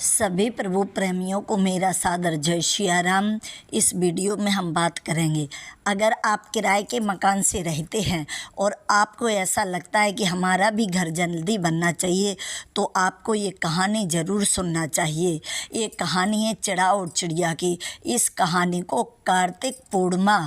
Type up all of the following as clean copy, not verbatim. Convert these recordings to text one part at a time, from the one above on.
सभी प्रभु प्रेमियों को मेरा सादर जय सिया राम। इस वीडियो में हम बात करेंगे, अगर आप किराए के मकान से रहते हैं और आपको ऐसा लगता है कि हमारा भी घर जल्दी बनना चाहिए, तो आपको ये कहानी ज़रूर सुनना चाहिए। ये कहानी है चिड़ा और चिड़िया की। इस कहानी को कार्तिक पूर्णिमा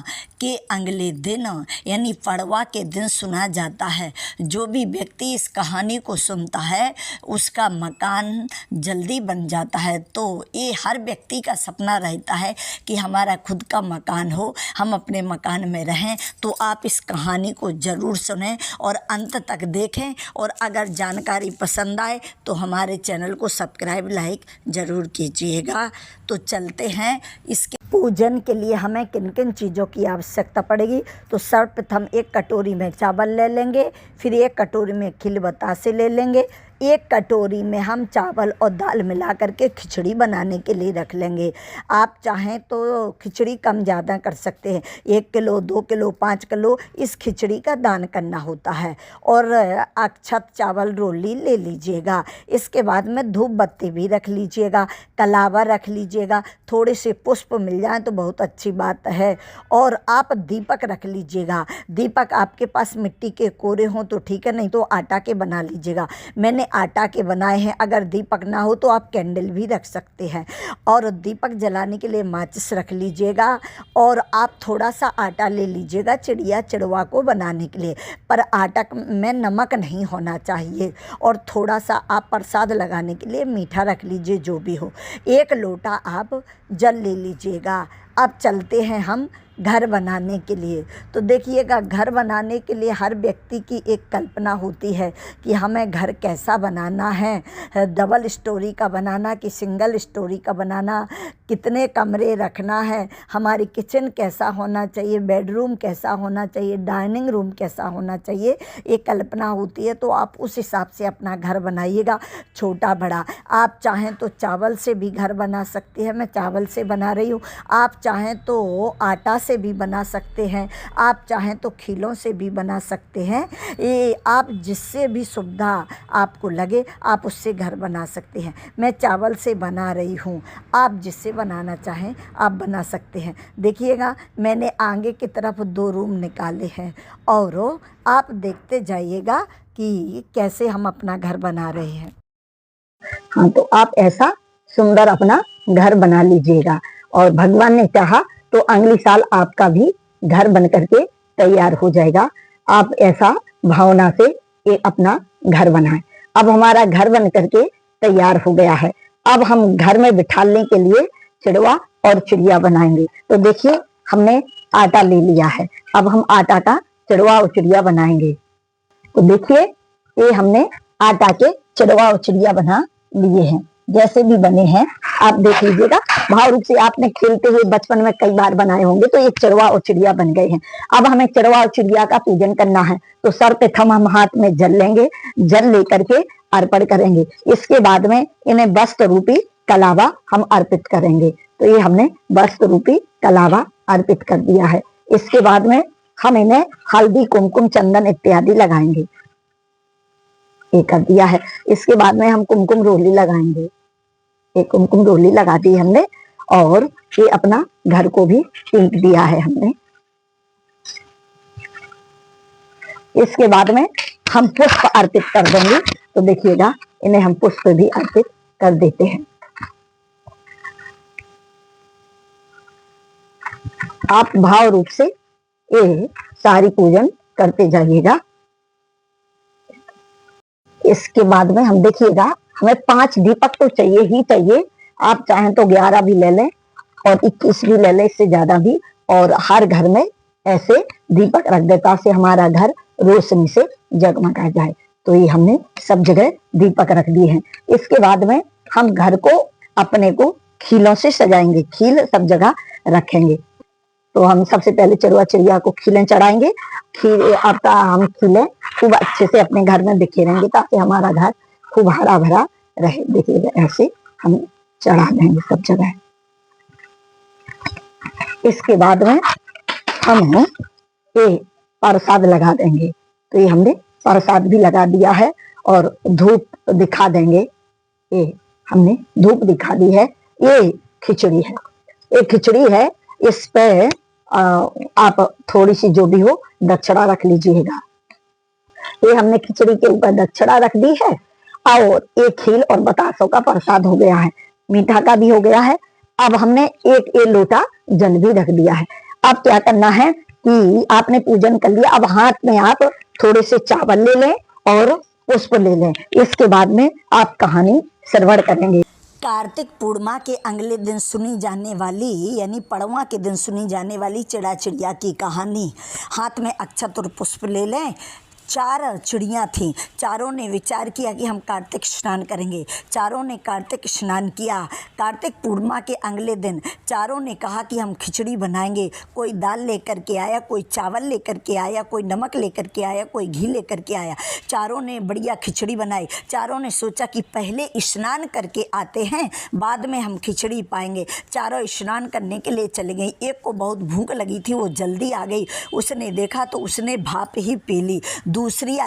के अगले दिन यानी पड़वा के दिन सुना जाता है। जो भी व्यक्ति इस कहानी को सुनता है उसका मकान जल्दी बन जाता है। तो ये हर व्यक्ति का सपना रहता है कि हमारा खुद का मकान हो, हम अपने मकान में रहें। तो आप इस कहानी को ज़रूर सुनें और अंत तक देखें, और अगर जानकारी पसंद आए तो हमारे चैनल को सब्सक्राइब लाइक ज़रूर कीजिएगा। तो चलते हैं। इसके पूजन के लिए हमें किन किन चीज़ों की आवश्यकता पड़ेगी। तो सर्वप्रथम एक कटोरी में चावल ले लेंगे, फिर एक कटोरी में खिल बतासे ले लेंगे, एक कटोरी में हम चावल और दाल मिला करके खिचड़ी बनाने के लिए रख लेंगे। आप चाहें तो खिचड़ी कम ज़्यादा कर सकते हैं, 1 किलो 2 किलो 5 किलो इस खिचड़ी का दान करना होता है। और अक्षत चावल रोली ले लीजिएगा। इसके बाद में धूप बत्ती भी रख लीजिएगा, कलावा रख लीजिएगा, थोड़े से पुष्प मिल जाए तो बहुत अच्छी बात है। और आप दीपक रख लीजिएगा। दीपक आपके पास मिट्टी के कोरे हों तो ठीक है, नहीं तो आटा के बना लीजिएगा। मैंने आटा के बनाए हैं। अगर दीपक ना हो तो आप कैंडल भी रख सकते हैं। और दीपक जलाने के लिए माचिस रख लीजिएगा। और आप थोड़ा सा आटा ले लीजिएगा चिड़िया चिड़वा को बनाने के लिए, पर आटा में नमक नहीं होना चाहिए। और थोड़ा सा आप प्रसाद लगाने के लिए मीठा रख लीजिए, जो भी हो। 1 लोटा आप जल ले लीजिएगा। अब चलते हैं हम घर बनाने के लिए। तो देखिएगा, घर बनाने के लिए हर व्यक्ति की एक कल्पना होती है कि हमें घर कैसा बनाना है, डबल स्टोरी का बनाना कि सिंगल स्टोरी का बनाना, कितने कमरे रखना है, हमारी किचन कैसा होना चाहिए, बेडरूम कैसा होना चाहिए, डाइनिंग रूम कैसा होना चाहिए, एक कल्पना होती है। तो आप उस हिसाब से अपना घर बनाइएगा, छोटा बड़ा। आप चाहें तो चावल से भी घर बना सकते हैं, मैं चावल से बना रही हूँ। आप चाहें तो आटा से भी बना सकते हैं, आप चाहें तो खीलों से भी बना सकते हैं। ये आप जिससे भी सुविधा आपको लगे आप उससे घर बना सकते हैं। मैं चावल से बना रही हूँ, आप जिससे बनाना चाहें आप बना सकते हैं। देखिएगा, मैंने आगे की तरफ 2 रूम निकाले हैं, और आप देखते जाइएगा कि कैसे हम अपना घर बना रहे हैं। हाँ, तो आप ऐसा सुंदर अपना घर बना लीजिएगा, और भगवान ने चाहा तो अगली साल आपका भी घर बन करके तैयार हो जाएगा। आप ऐसा भावना से एक अपना घर बनाएं। अब हमारा घर बन करके तैयार हो गया है। अब हम घर में बिठाने के लिए चिड़वा और चिड़िया बनाएंगे। तो देखिए, हमने आटा ले लिया है। अब हम आटा का चिड़वा और चिड़िया बनाएंगे। तो देखिए, ये हमने आटा के चिड़वा और चिड़िया बना लिए हैं। जैसे भी बने हैं आप देख लीजिएगा। भाव रूप से आपने खेलते हुए बचपन में कई बार बनाए होंगे, तो ये चिड़वा और चिड़िया बन गए हैं। अब हमें चिड़वा और चिड़िया का पूजन करना है। तो सर्वप्रथम हम हाथ में जल लेंगे, जल लेकर के अर्पण करेंगे। इसके बाद में इन्हें वस्त्र रूपी कलावा हम अर्पित करेंगे। तो ये हमने वस्त्र रूपी कलावा अर्पित कर दिया है। इसके बाद में हम इन्हें हल्दी कुमकुम चंदन इत्यादि लगाएंगे, ये कर दिया है। इसके बाद में हम कुमकुम रोली लगाएंगे, एक कुमकुम रोली लगा दी हमने। और ये अपना घर को भी टीप दिया है हमने। इसके बाद में हम पुष्प अर्पित कर देंगे। तो देखिएगा, इन्हें हम पुष्प भी अर्पित कर देते हैं। आप भाव रूप से ये सारी पूजन करते जाइएगा। इसके बाद में हम देखिएगा, हमें 5 दीपक तो चाहिए ही चाहिए। आप चाहें तो 11 भी ले लें और 21 भी ले लें, इससे ज्यादा भी। और हर घर में ऐसे दीपक रख दे ताकि हमारा घर रोशनी से जगमगा जाए। तो ये हमने सब जगह दीपक रख दिए हैं। इसके बाद में हम घर को अपने को खीलों से सजाएंगे, खील सब जगह रखेंगे। तो हम सबसे पहले चिड़वा चिड़िया को खीलें चढ़ाएंगे। खील आपका हम खीलें खूब अच्छे से अपने घर में बिखेरेंगे ताकि हमारा घर खूब हरा भरा रहे। देखिएगा, ऐसे हम चढ़ा देंगे सब जगह। इसके बाद में हम ये प्रसाद लगा देंगे। तो ये हमने प्रसाद भी लगा दिया है, और धूप दिखा देंगे। ये हमने धूप दिखा दी है। ये खिचड़ी है, ये खिचड़ी है। इस पे आप थोड़ी सी जो भी हो दक्षिणा रख लीजिएगा। ये हमने खिचड़ी के ऊपर दक्षिणा रख दी है और एक खील और बतासों का प्रसाद हो गया है, मीठा का भी हो गया है। अब हमने एक लोटा जल भी रख दिया है। अब क्या करना है कि आपने पूजन कर लिया, अब हाथ में आप थोड़े से चावल ले लें और पुष्प ले लें। इसके बाद में आप कहानी श्रवण करेंगे। कार्तिक पूर्णिमा के अगले दिन सुनी जाने वाली यानी पड़वा के दिन सुनी जाने वाली चिड़ा चिड़िया की कहानी। हाथ में अक्षत और पुष्प ले लें। 4 चिड़ियाँ थीं, चारों ने विचार किया कि हम कार्तिक स्नान करेंगे। चारों ने कार्तिक स्नान किया। कार्तिक पूर्णिमा के अगले दिन चारों ने कहा कि हम खिचड़ी बनाएंगे। कोई दाल लेकर के आया, कोई चावल लेकर के आया, कोई नमक लेकर के आया, कोई घी लेकर के आया। चारों ने बढ़िया खिचड़ी बनाई। चारों ने सोचा कि पहले स्नान करके आते हैं, बाद में हम खिचड़ी पाएंगे। चारों स्नान करने के लिए चली गई। एक को बहुत भूख लगी थी, वो जल्दी आ गई। उसने देखा तो उसने भाप ही पी ली। दूसरी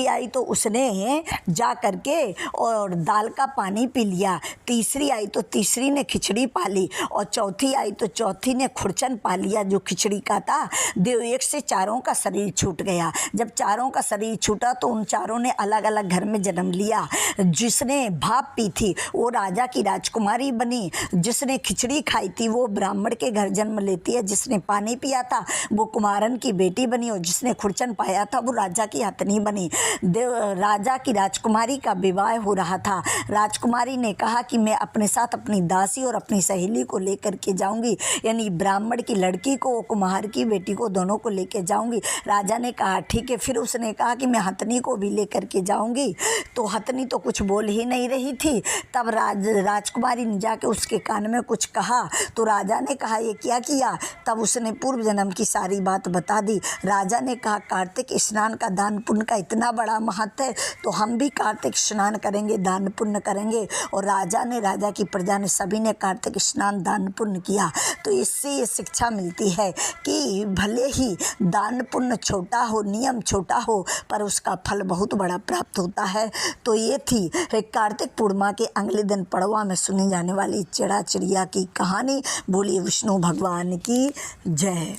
आई तो उसने जा करके और दाल का पानी पी लिया। तीसरी आई तो तीसरी ने खिचड़ी पा ली और चौथी आई तो चौथी ने खुरचन पा लिया जो खिचड़ी का था। देव एक से चारों का शरीर छूट गया। जब चारों का शरीर छूटा तो उन चारों ने अलग अलग घर में जन्म लिया। जिसने भाप पी थी वो राजा की राजकुमारी बनी। जिसने खिचड़ी खाई थी वो ब्राह्मण के घर जन्म लेती है। जिसने पानी पिया था वो कुमारन की बेटी बनी और जिसने खुरचन पाया था वो राजा की हथनी बनी। राजा की राजकुमारी का विवाह हो रहा था। राजकुमारी ने कहा कि मैं अपने साथ अपनी दासी और अपनी सहेली को लेकर के जाऊंगी, यानी ब्राह्मण की लड़की को, कुम्हार की बेटी को, दोनों को लेकर जाऊंगी। राजा ने कहा ठीक है। फिर उसने कहा कि मैं हथनी को भी लेकर के जाऊंगी। तो हथनी तो कुछ बोल ही नहीं रही थी। तब राजकुमारी ने जाके उसके कान में कुछ कहा तो राजा ने कहा ये क्या किया। तब उसने पूर्व जन्म की सारी बात बता दी। राजा ने कहा कार्तिक स्नान का दान पुण्य का इतना बड़ा महत्व है तो हम भी कार्तिक स्नान करेंगे, दान पुण्य करेंगे। और राजा की प्रजा ने सभी ने कार्तिक स्नान दान पुण्य किया। तो इससे ये शिक्षा मिलती है कि भले ही दान पुण्य छोटा हो, नियम छोटा हो, पर उसका फल बहुत बड़ा प्राप्त होता है। तो ये थी कार्तिक पूर्णिमा के अगले दिन पड़वा में सुनी जाने वाली चिड़ा चिड़िया की कहानी। बोलिए विष्णु भगवान की जय।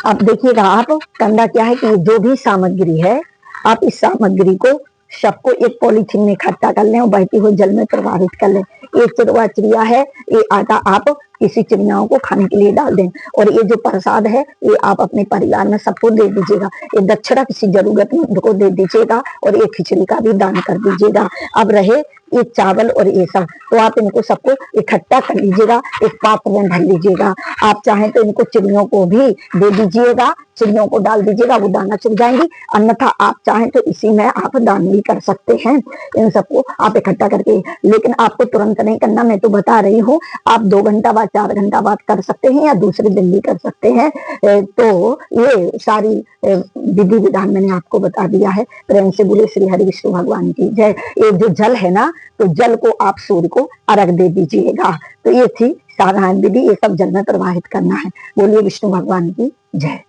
अब देखिएगा, आप करना क्या है कि जो भी सामग्री है आप इस सामग्री को सबको एक पॉलीथीन में इकट्ठा कर लें और बहती हुई जल में प्रवाहित कर लें। एक चिड़वा चिड़िया है, ये आटा आप किसी चिड़ियाओं को खाने के लिए डाल दें और ये जो प्रसाद है ये आप अपने परिवार में सबको दे दीजिएगा। ये दक्षिणा किसी जरूरतमंद को दे दीजिएगा और ये खिचड़ी का भी दान कर दीजिएगा। अब रहे ये चावल और ये सब, तो आप इनको सबको इकट्ठा कर लीजिएगा, एक पात्र में भर लीजिएगा। आप चाहें तो इनको चिड़ियों को भी दे दीजिएगा, चिड़ियों को डाल दीजिएगा, वो दाना चुग जाएंगी। अन्यथा आप चाहें तो इसी में आप दान भी कर सकते हैं। इन सबको आप इकट्ठा करके, लेकिन आपको तुरंत नहीं करना, मैं तो बता रही हूँ। आप 2 घंटा बाद, 4 घंटा बाद कर सकते हैं या दूसरे दिन भी कर सकते हैं। तो ये सारी विधि विधान मैंने आपको बता दिया है। प्रेम से बोले श्री हरि विष्णु भगवान की जय। ये जो जल है ना, तो जल को आप सूर्य को अर्घ दे दीजिएगा। तो ये थी साधारण विधि, ये सब जल में प्रवाहित करना है। बोलिए विष्णु भगवान की जय।